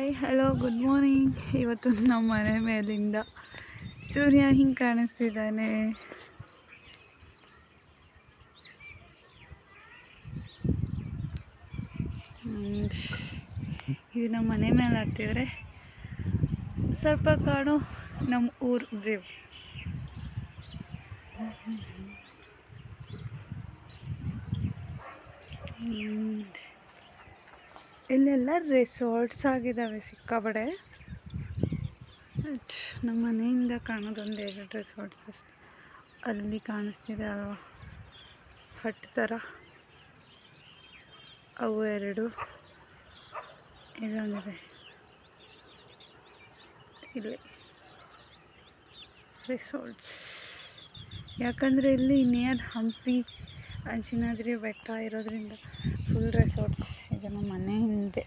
Hi hello good morning. ಇವತ್ತು ನಮ್ಮ ಮನೆ ಮೇಲಿಂದ ಸೂರ್ಯ ಹಿಂಗೆ ಕಾಣಿಸ್ತಿದ್ದಾನೆ. ಇದು ನಮ್ಮ ಮನೆ ಮೇಲೆ ಹತ್ತಿದ್ರೆ ಸ್ವಲ್ಪ ಕಾಣೋ ನಮ್ಮ ಊರು ವ್ಯೂ. ಇಲ್ಲೆಲ್ಲ ರೆಸಾರ್ಟ್ಸ್ ಆಗಿದ್ದಾವೆ ಸಿಕ್ಕಾಬಡೆ. ನಮ್ಮ ಮನೆಯಿಂದ ಕಾಣೋದೊಂದು 2 ರೆಸಾರ್ಟ್ಸ್ ಅಷ್ಟೆ. ಅಲ್ಲಿ ಕಾಣಿಸ್ತಿದೆ ಅಲ್ವಾ ಹಟ್ ಥರ, ಅವು 2. ಇಲ್ಲೊಂದಿದೆ ಇಲ್ಲಿ ರೆಸಾರ್ಟ್ಸ್. ಯಾಕಂದರೆ ಇಲ್ಲಿ ನಿಯರ್ ಹಂಪಿ ಅಂಚಿನಾದ್ರಿ ಬೆಟ್ಟ ಇರೋದ್ರಿಂದ ಫುಲ್ ರೆಸಾರ್ಟ್ಸ್. ಇದು ನಮ್ಮ ಮನೆ ಹಿಂದೆ